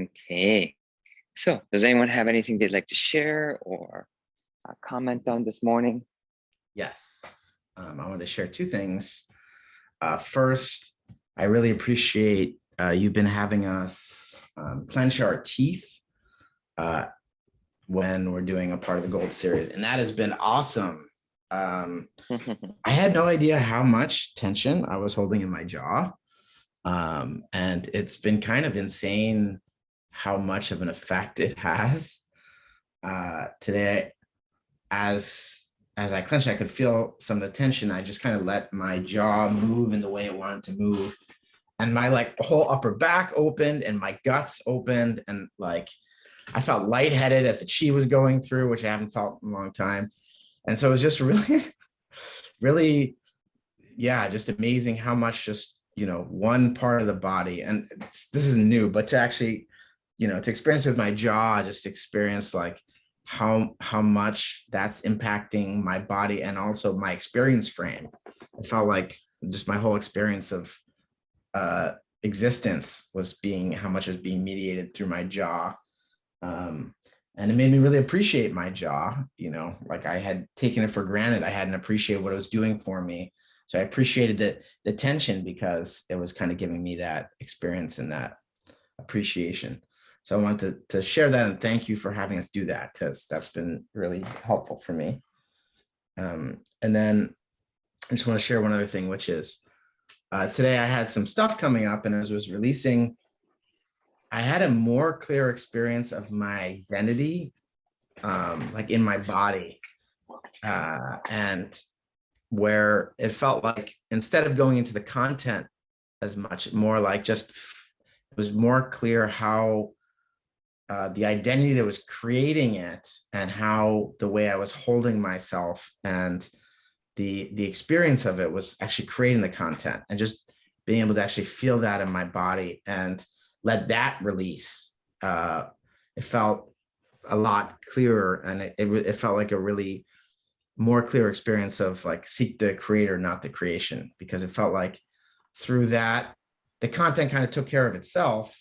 Okay. So, does anyone have anything they'd like to share or comment on this morning? Yes, I want to share two things. First, I really appreciate you've been having us clench our teeth uh, when we're doing a part of the Gold Series, and that has been awesome. I had no idea how much tension I was holding in my jaw, and it's been kind of insane how much of an effect it has. Today, as I clenched, I could feel some of the tension. I just kind of let my jaw move in the way it wanted to move. And my like whole upper back opened and my guts opened. And like I felt lightheaded as the chi was going through, which I haven't felt in a long time. And so it was just really, really, yeah, just amazing how much just, one part of the body. And this is new, but to actually, to experience it with my jaw, just experience like how much that's impacting my body and also my experience frame. It felt like just my whole experience of existence was being how much was being mediated through my jaw. And it made me really appreciate my jaw, like I had taken it for granted. I hadn't appreciated what it was doing for me. So I appreciated the tension because it was kind of giving me that experience and that appreciation. So I wanted to share that and thank you for having us do that because that's been really helpful for me. And then I just want to share one other thing, which is today I had some stuff coming up, and as I was releasing, I had a more clear experience of my identity, like in my body, and where it felt like instead of going into the content as much, more like just it was more clear how the identity that was creating it and how the way I was holding myself and the experience of it was actually creating the content and just being able to actually feel that in my body and let that release. It felt a lot clearer, and it felt like a really more clear experience of like seek the creator, not the creation, because it felt like through that the content kind of took care of itself,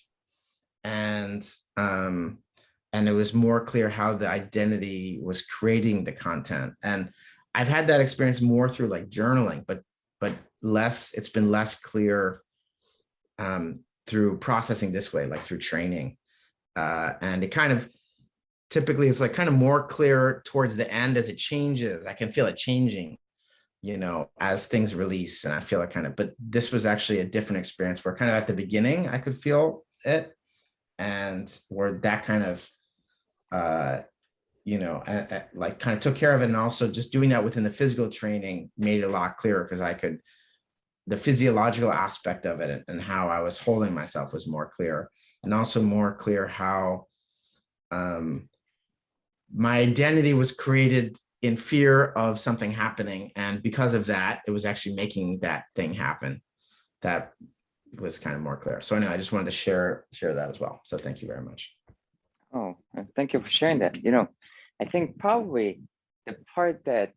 and it was more clear how the identity was creating the content. And I've had that experience more through like journaling, but less, it's been less clear through processing this way, like through training. And it kind of typically it's like kind of more clear towards the end as it changes. I can feel it changing, as things release, and I feel it kind of, but this was actually a different experience where kind of at the beginning I could feel it, and where that kind of like kind of took care of it. And also just doing that within the physical training made it a lot clearer because the physiological aspect of it and how I was holding myself was more clear, and also more clear how my identity was created in fear of something happening. And because of that, it was actually making that thing happen. That was kind of more clear. So anyway, I just wanted to share that as well. So thank you very much. Oh, thank you for sharing that. I think probably the part that,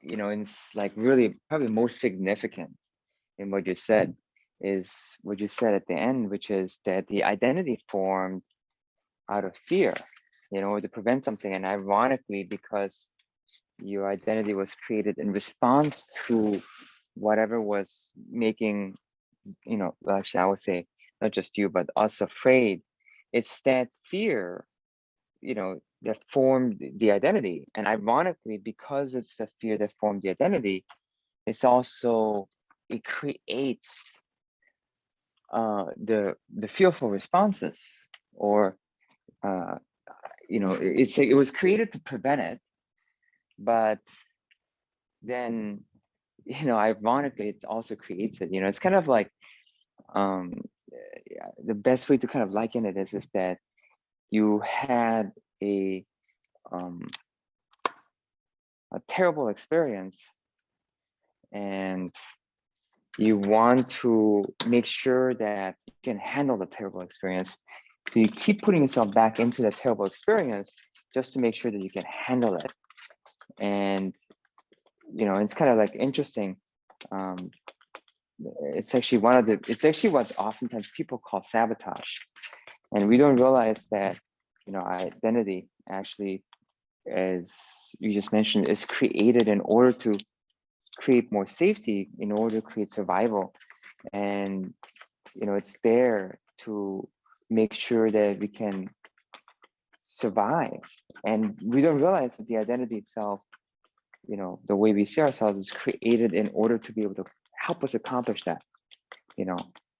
it's like really probably most significant in what you said is what you said at the end, which is that the identity formed out of fear, to prevent something. And ironically, because your identity was created in response to whatever was making, actually I would say not just you, but us afraid, it's that fear, that formed the identity. And ironically, because it's the fear that formed the identity, it creates the fearful responses, or it was created to prevent it, but then ironically it also creates it. It's kind of like the best way to kind of liken it is that you had a terrible experience, and you want to make sure that you can handle the terrible experience. So you keep putting yourself back into that terrible experience just to make sure that you can handle it. And, it's kind of like interesting. It's actually what's oftentimes people call sabotage. And we don't realize that, our identity actually, as you just mentioned, is created in order to create more safety, in order to create survival. And, it's there to make sure that we can survive. And we don't realize that the identity itself, the way we see ourselves, is created in order to be able to help us accomplish that. you know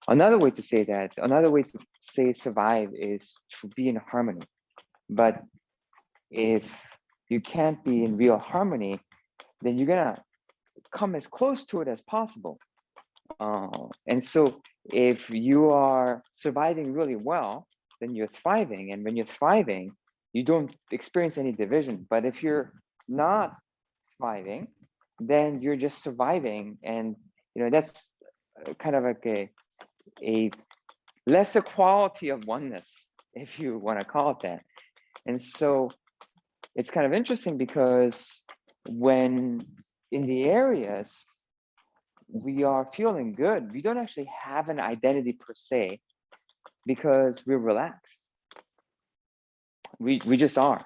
Another way to say that, another way to say survive, is to be in harmony. But if you can't be in real harmony, then you're gonna come as close to it as possible. And so if you are surviving really well, then you're thriving. And when you're thriving, you don't experience any division. But if you're not thriving, then you're just surviving. And that's kind of like a lesser quality of oneness, if you want to call it that. And so it's kind of interesting, because when in the areas we are feeling good, we don't actually have an identity per se, because we're relaxed. We just are.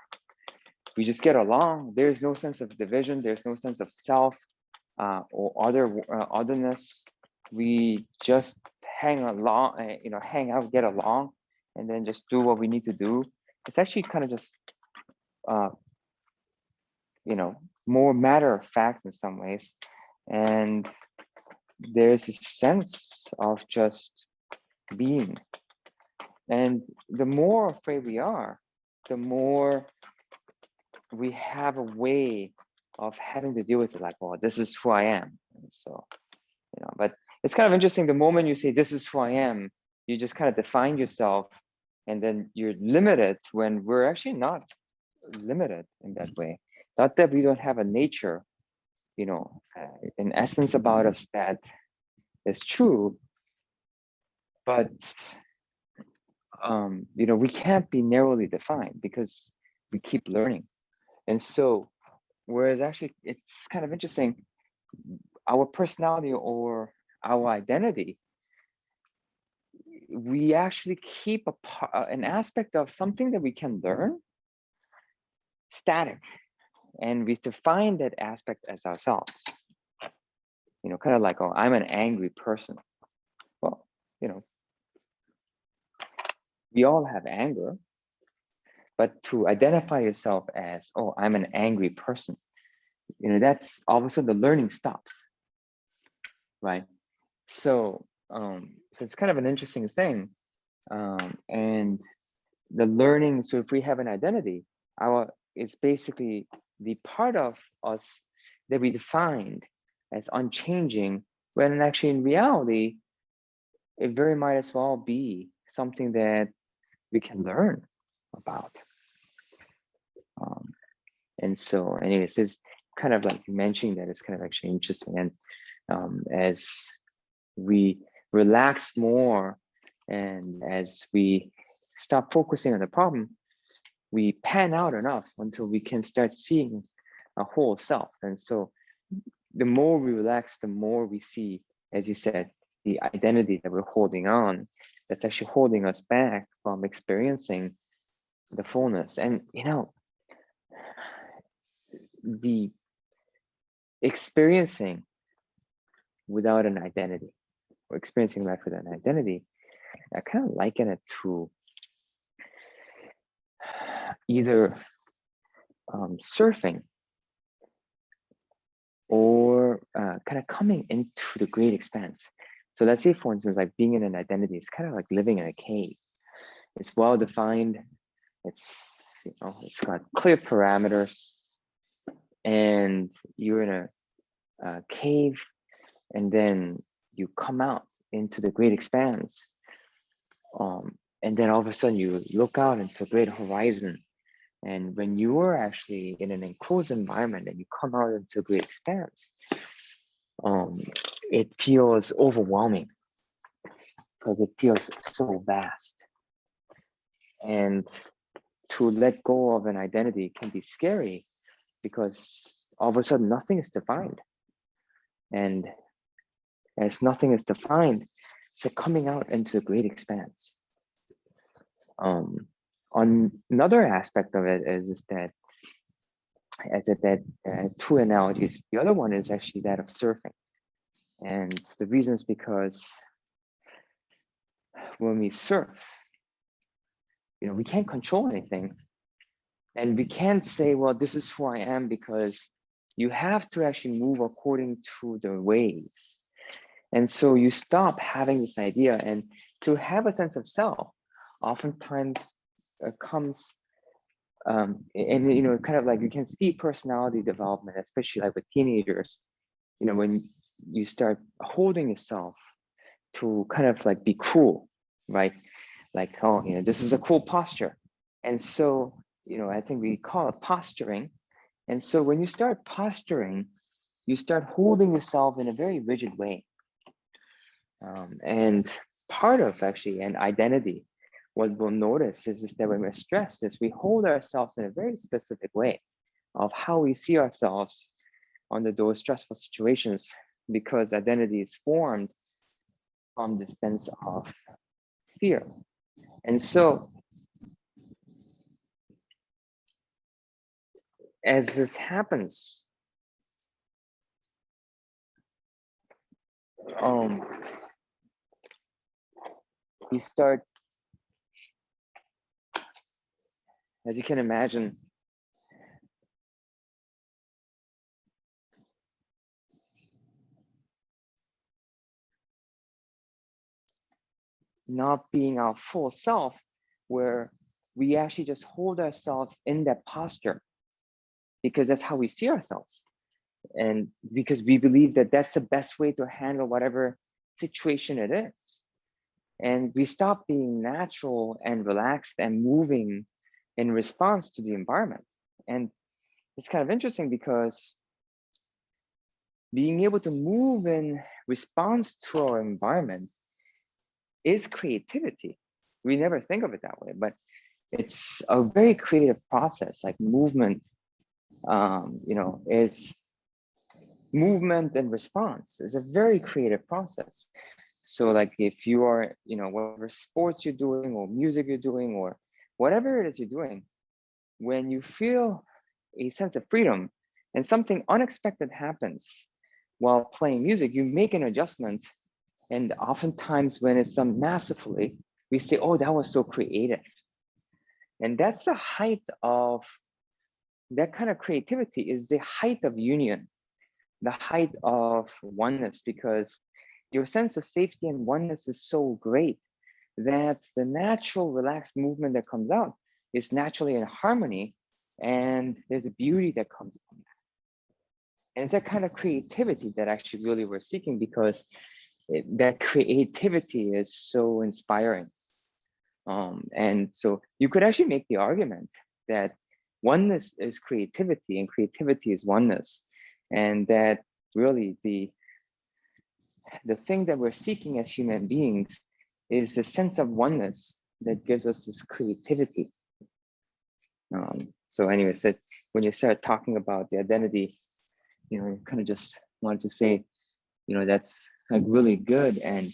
We just get along. There's no sense of division. There's no sense of self or otherness. We just hang along, hang out, get along, and then just do what we need to do. It's actually kind of just, uh, more matter of fact in some ways. And there's a sense of just being. And the more afraid we are, the more we have a way of having to deal with it, like, well, this is who I am. And so, but it's kind of interesting. The moment you say, this is who I am, you just kind of define yourself, and then you're limited, when we're actually not limited in that way. Not that we don't have a nature, in essence about us that is true, but we can't be narrowly defined, because we keep learning. And so, whereas actually it's kind of interesting, our personality or our identity, we actually keep an aspect of something that we can learn static, and we define that aspect as ourselves. Kind of like, oh, I'm an angry person. Well, we all have anger, but to identify yourself as, oh, I'm an angry person, that's all of a sudden the learning stops, right? So, so it's kind of an interesting thing. And the learning, so if we have an identity, it's basically the part of us that we defined as unchanging, when actually in reality, it very might as well be something that we can learn about. And so anyways, it's kind of like mentioning that, it's kind of actually interesting. And as we relax more, and as we stop focusing on the problem, we pan out enough until we can start seeing a whole self. And so the more we relax, the more we see, as you said, the identity that we're holding on, that's actually holding us back from experiencing the fullness. And the experiencing without an identity, or experiencing life without an identity, I kind of liken it to either surfing, or kind of coming into the great expanse. So let's say, for instance, like being in an identity, it's kind of like living in a cave. It's well defined. It's got clear parameters, and you're in a cave, and then you come out into the great expanse. And then all of a sudden you look out into a great horizon. And when you are actually in an enclosed environment and you come out into a great expanse, it feels overwhelming, because it feels so vast. And to let go of an identity can be scary, because all of a sudden nothing is defined. And as nothing is defined, it's like coming out into a great expanse. On another aspect of it is that, as I said, two analogies. The other one is actually that of surfing, and the reason is because when we surf, we can't control anything, and we can't say, well, this is who I am, because you have to actually move according to the waves. And so you stop having this idea, and to have a sense of self oftentimes comes and kind of like you can see personality development, especially like with teenagers, when you start holding yourself to kind of like be cool, right? Like, oh, this is a cool posture. And so, I think we call it posturing. And so when you start posturing, you start holding yourself in a very rigid way. And part of actually an identity, what we'll notice is that when we're stressed, is we hold ourselves in a very specific way of how we see ourselves under those stressful situations, because identity is formed from the sense of fear. And so as this happens, we start, as you can imagine, not being our full self, where we actually just hold ourselves in that posture because that's how we see ourselves. And because we believe that that's the best way to handle whatever situation it is. And we stop being natural and relaxed and moving in response to the environment. And it's kind of interesting because being able to move in response to our environment is creativity. We never think of it that way, but it's a very creative process. Like movement, it's movement and response is a very creative process. So like if you are, whatever sports you're doing or music you're doing or whatever it is you're doing, when you feel a sense of freedom and something unexpected happens while playing music, you make an adjustment. And oftentimes when it's done masterfully, we say, oh, that was so creative. And that's the height of that kind of creativity, is the height of union, the height of oneness, because your sense of safety and oneness is so great that the natural relaxed movement that comes out is naturally in harmony, and there's a beauty that comes from that. And it's that kind of creativity that actually really we're seeking, because that creativity is so inspiring. And so you could actually make the argument that oneness is creativity and creativity is oneness, and that really the thing that we're seeking as human beings is the sense of oneness that gives us this creativity. So anyways, when you start talking about the identity, you kind of just wanted to say, that's like really good. And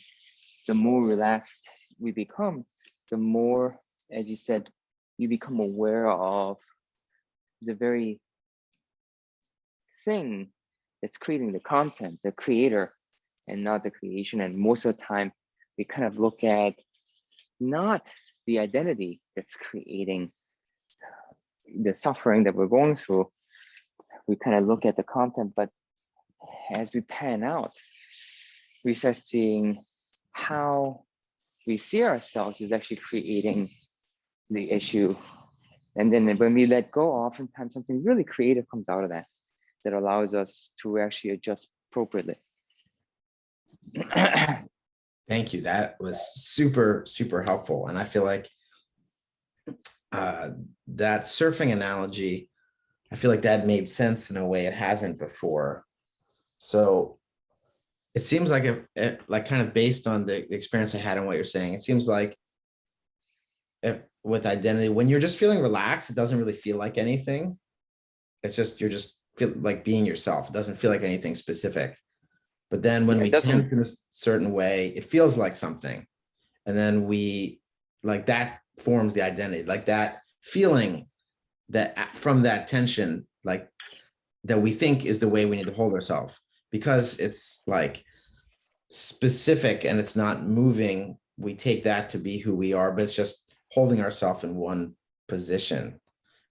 the more relaxed we become, the more, as you said, you become aware of the very thing that's creating the content, the creator, and not the creation. And most of the time, we kind of look at not the identity that's creating the suffering that we're going through. We kind of look at the content, but as we pan out, we start seeing how we see ourselves is actually creating the issue. And then when we let go, oftentimes something really creative comes out of that allows us to actually adjust appropriately. Thank you. That was super, super helpful. And I feel like that surfing analogy, I feel like that made sense in a way it hasn't before. So it seems like like kind of based on the experience I had and what you're saying, it seems like with identity, when you're just feeling relaxed, it doesn't really feel like anything. It's just, you're just feel like being yourself. It doesn't feel like anything specific. But then when we tense in a certain way, it feels like something. And then we like that forms the identity, like that feeling that from that tension, like that we think is the way we need to hold ourselves, because it's like specific and it's not moving. We take that to be who we are, but it's just holding ourselves in one position.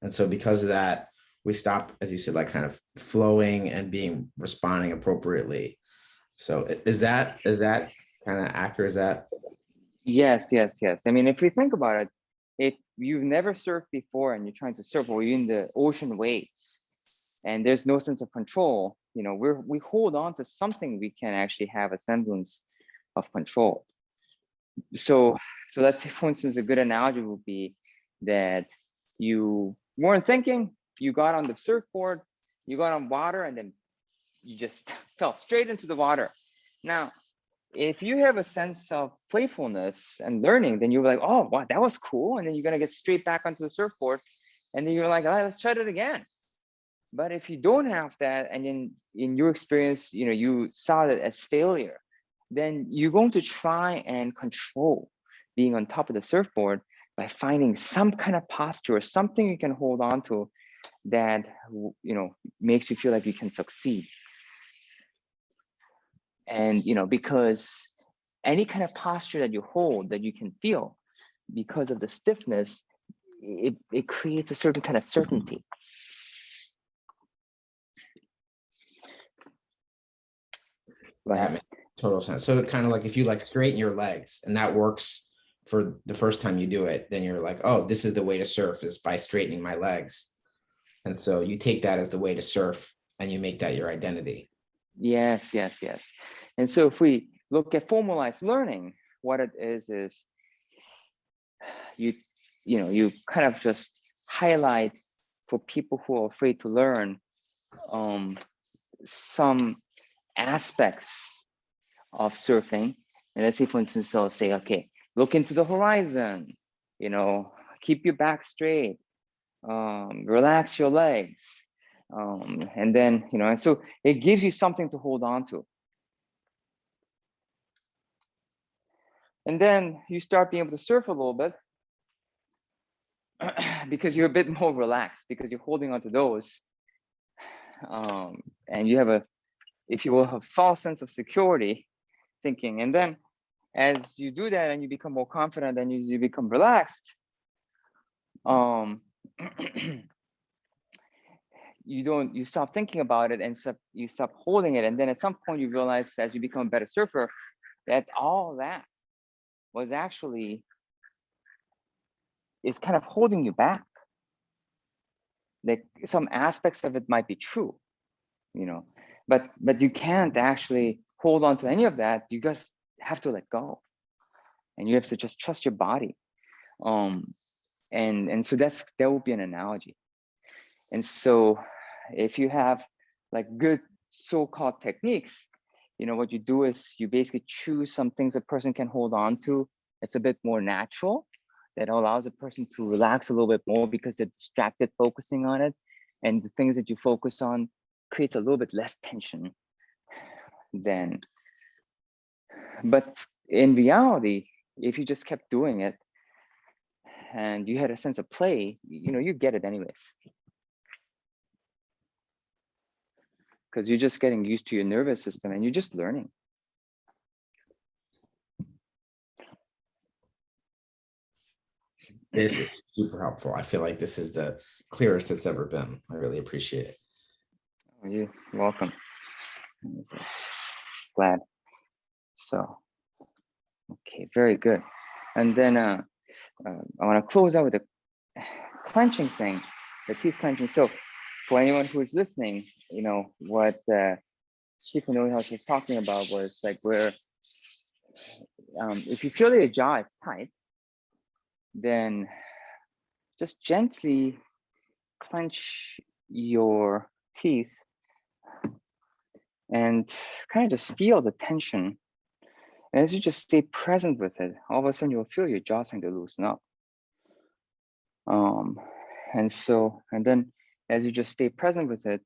And so because of that, we stop, as you said, like kind of flowing and being responding appropriately. So is that kind of accurate? Is that? Yes, yes, yes. I mean, if we think about it, if you've never surfed before and you're trying to surf, or you're in the ocean waves and there's no sense of control, you know, we hold on to something we can actually have a semblance of control. So let's say, for instance, a good analogy would be that you weren't thinking, you got on the surfboard, you got on water, and then you just fell straight into the water. Now, if you have a sense of playfulness and learning, then you're like, oh, wow, that was cool. And then you're going to get straight back onto the surfboard. And then you're like, all right, let's try it again. But if you don't have that, and in your experience, you know, you saw it as failure, then you're going to try and control being on top of the surfboard by finding some kind of posture or something you can hold on to that, you know, makes you feel like you can succeed. And, you know, because any kind of posture that you hold that you can feel, because of the stiffness, it creates a certain kind of certainty. That makes total sense. So kind of like if you like straighten your legs and that works for the first time you do it, then you're like, oh, this is the way to surf, is by straightening my legs. And so you take that as the way to surf and you make that your identity. Yes, yes, yes. And so if we look at formalized learning, what it is you know, you kind of just highlight for people who are afraid to learn some aspects of surfing. And let's say, for instance, I'll say, okay, look into the horizon, you know, keep your back straight, relax your legs. And then, you know, and so it gives you something to hold on to. And then you start being able to surf a little bit because you're a bit more relaxed, because you're holding on to those. And you have a, if you will, have false sense of security thinking. And then as you do that and you become more confident and you become relaxed, you stop thinking about it, and you stop holding it. And then at some point you realize, as you become a better surfer, that all that was actually is kind of holding you back. Like some aspects of it might be true, you know, but you can't actually hold on to any of that. You just have to let go, and you have to just trust your body. And so that would be an analogy. And so if you have like good so-called techniques, you know, what you do is you basically choose some things a person can hold on to. It's a bit more natural, that allows a person to relax a little bit more because they're distracted focusing on it. And the things that you focus on creates a little bit less tension than, but in reality, if you just kept doing it and you had a sense of play, you know, you get it anyways. Because you're just getting used to your nervous system and you're just learning. This is super helpful. I feel like this is the clearest it's ever been. I really appreciate it. Oh, you're welcome. Glad. So, okay, very good. And then I want to close out with the clenching thing, the teeth clenching. So for anyone who is listening, you know, what Chief Noe was talking about was like where if you feel your jaw is tight, then just gently clench your teeth and kind of just feel the tension. And as you just stay present with it, all of a sudden you'll feel your jaw starting to loosen up. And then as you just stay present with it,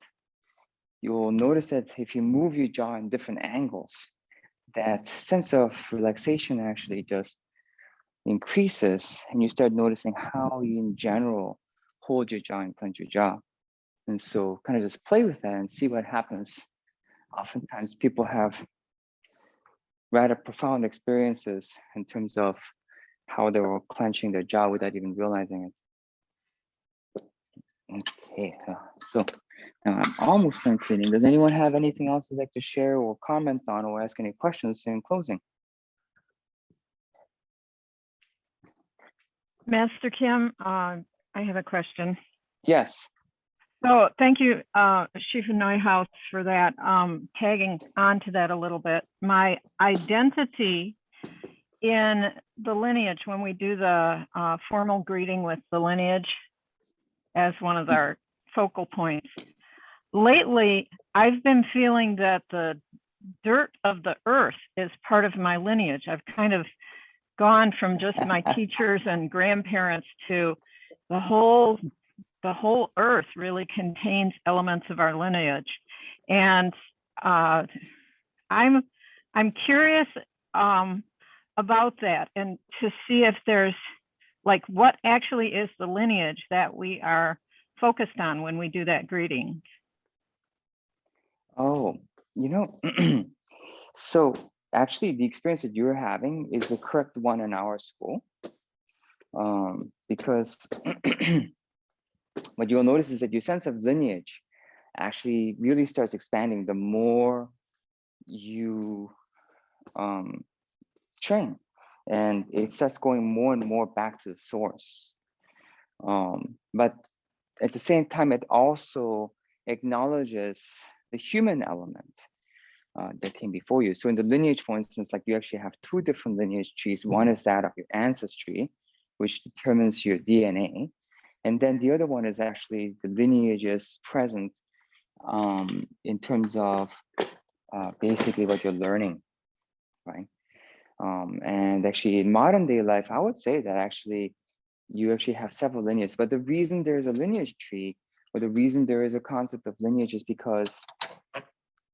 you'll notice that if you move your jaw in different angles, that sense of relaxation actually just increases, and you start noticing how you in general hold your jaw and clench your jaw. And so kind of just play with that and see what happens. Oftentimes people have rather profound experiences in terms of how they were clenching their jaw without even realizing it. Okay, so now I'm almost done cleaning. Does anyone have anything else they'd like to share or comment on or ask any questions in closing? Master Kim, I have a question. Yes. So thank you, Shifa Neuhaus, for that, tagging onto that a little bit. My identity in the lineage, when we do the formal greeting with the lineage as one of our focal points, lately, I've been feeling that the dirt of the earth is part of my lineage. I've kind of gone from just my teachers and grandparents to the whole earth really contains elements of our lineage. And I'm curious about that, and to see if there's like what actually is the lineage that we are focused on when we do that greeting. Oh, you know, so actually the experience that you're having is the correct one in our school. Because what you'll notice is that your sense of lineage actually really starts expanding the more you train, and it starts going more and more back to the source. But at the same time, it also acknowledges the human element that came before you. So in the lineage, for instance, like you actually have two different lineage trees. One is that of your ancestry, which determines your DNA. And then the other one is actually the lineages present in terms of basically what you're learning, right? And actually in modern day life, I would say that actually you actually have several lineages, but the reason there's a lineage tree or the reason there is a concept of lineage is because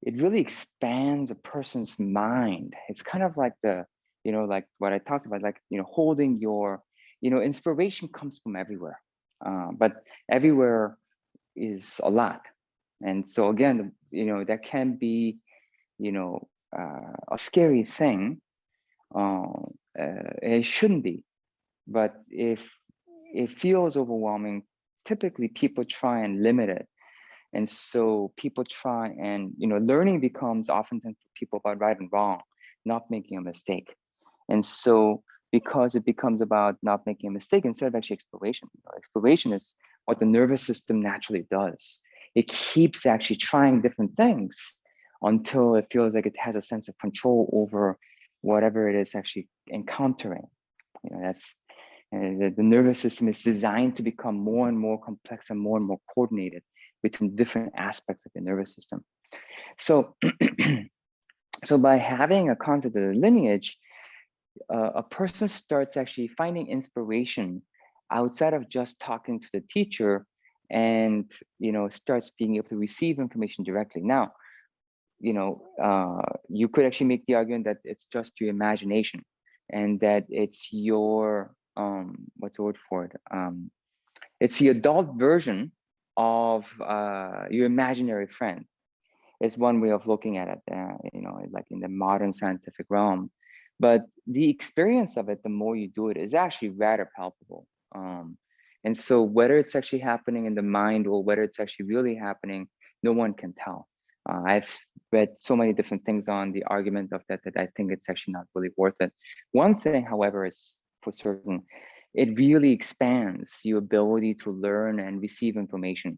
it really expands a person's mind. It's kind of like the, you know, like what I talked about, like, you know, holding your, you know, inspiration comes from everywhere, but everywhere is a lot. And so again, you know, that can be, you know, a scary thing. It shouldn't be, but if it feels overwhelming, typically people try and limit it. And so people try and, you know, learning becomes oftentimes for people about right and wrong, not making a mistake. And so because it becomes about not making a mistake instead of actually exploration, you know, exploration is what the nervous system naturally does. It keeps actually trying different things until it feels like it has a sense of control over whatever it is actually encountering. You know, that's the nervous system is designed to become more and more complex and more coordinated between different aspects of the nervous system. So, so by having a concept of the lineage, a person starts actually finding inspiration outside of just talking to the teacher, and you know, starts being able to receive information directly. Now, you know, you could actually make the argument that it's just your imagination, and that it's your what's the word for it? It's the adult version of your imaginary friend. Is one way of looking at it, you know, like in the modern scientific realm. But the experience of it, the more you do it, is actually rather palpable. And so whether it's actually happening in the mind or whether it's actually really happening, no one can tell. I've read so many different things on the argument of that I think it's actually not really worth it. One thing, however, is for certain, it really expands your ability to learn and receive information.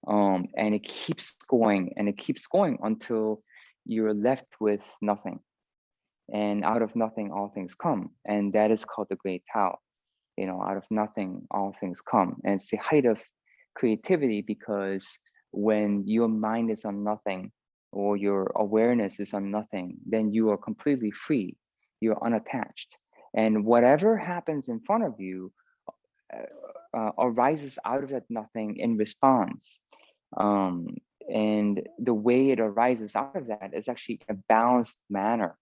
And it keeps going and it keeps going until you're left with nothing. And out of nothing, all things come. And that is called the great Tao. You know, out of nothing, all things come. And it's the height of creativity, because when your mind is on nothing or your awareness is on nothing, then you are completely free. You're unattached. And whatever happens in front of you arises out of that nothing in response. And the way it arises out of that is actually a balanced manner,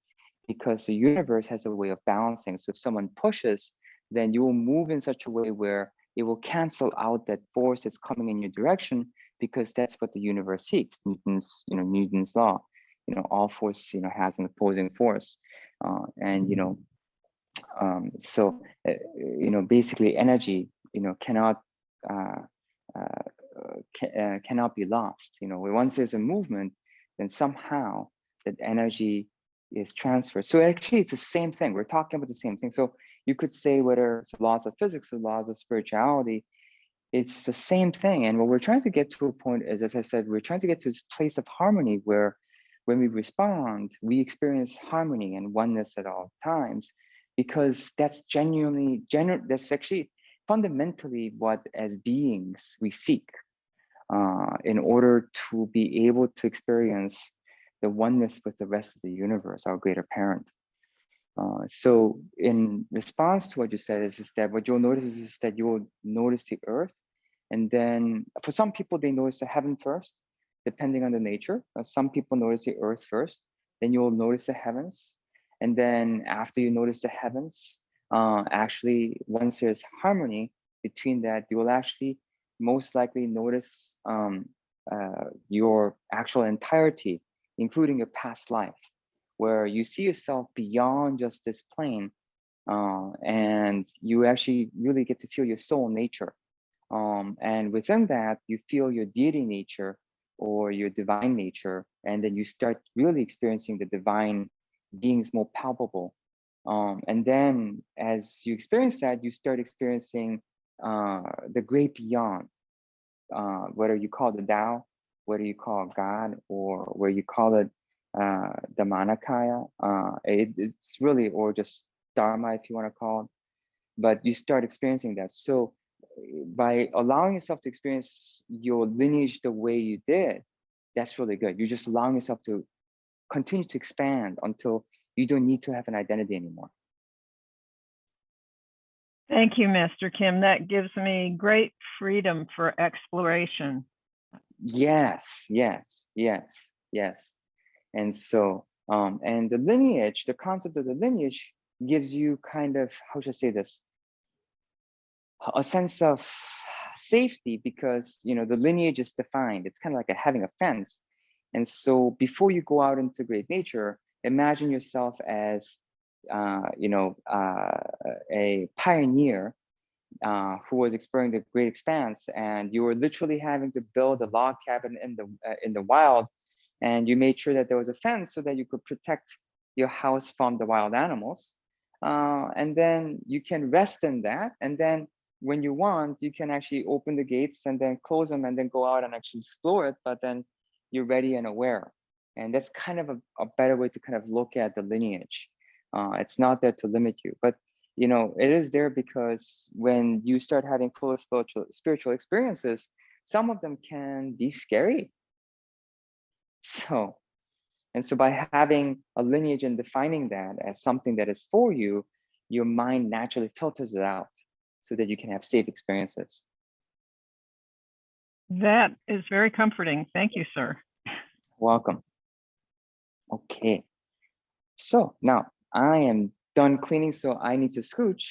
because the universe has a way of balancing. So if someone pushes, then you will move in such a way where it will cancel out that force that's coming in your direction, because that's what the universe seeks. Newton's law, all force, has an opposing force. Basically energy, cannot cannot be lost. Once there's a movement, then somehow that energy is transferred. So actually it's the same thing. We're talking about the same thing. So you could say whether it's laws of physics or laws of spirituality, it's the same thing. And what we're trying to get to a point is, as I said, we're trying to get to this place of harmony where when we respond, we experience harmony and oneness at all times, because that's that's actually fundamentally what as beings we seek in order to be able to experience the oneness with the rest of the universe, our greater parent. So in response to what you said is that what you'll notice is that you will notice the earth. And then for some people, they notice the heaven first, depending on the nature. Some people notice the earth first, then you'll notice the heavens. And then after you notice the heavens, actually, once there's harmony between that, you will actually most likely notice your actual entirety, including your past life, where you see yourself beyond just this plane, and you actually really get to feel your soul nature. And within that, you feel your deity nature or your divine nature, and then you start really experiencing the divine beings more palpable. And then as you experience that, you start experiencing the great beyond, whether you call it the Tao, whether you call it God, or where you call it the Manakaya, it's really, or just Dharma, if you want to call it, but you start experiencing that. So by allowing yourself to experience your lineage the way you did, that's really good. You're just allowing yourself to continue to expand until you don't need to have an identity anymore. Thank you, Mr. Kim. That gives me great freedom for exploration. Yes, yes, yes, yes. And so, and the lineage, the concept of the lineage gives you kind of, how should I say this? A sense of safety, because, the lineage is defined. It's kind of like having a fence. And so before you go out into great nature, imagine yourself as, a pioneer who was exploring the great expanse, and you were literally having to build a log cabin in the wild, and you made sure that there was a fence so that you could protect your house from the wild animals, and then you can rest in that, and then when you want, you can actually open the gates and then close them and then go out and actually explore it, but then you're ready and aware. And that's kind of a better way to kind of look at the lineage. It's not there to limit you, but it is there because when you start having full spiritual experiences, some of them can be scary. So by having a lineage and defining that as something that is for you, your mind naturally filters it out so that you can have safe experiences. That is very comforting. Thank you, sir. Welcome. Okay. So now I am done cleaning, so I need to scooch.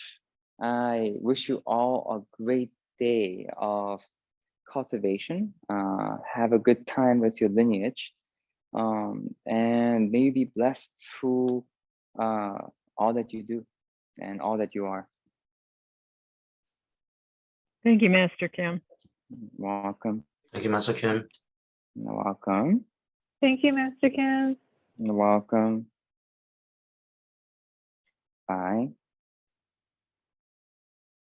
I wish you all a great day of cultivation. Have a good time with your lineage, and may you be blessed through all that you do and all that you are. Thank you, Master Kim. Welcome. Thank you, Master Kim. You're welcome. Thank you, Master Kim. You're welcome. Bye.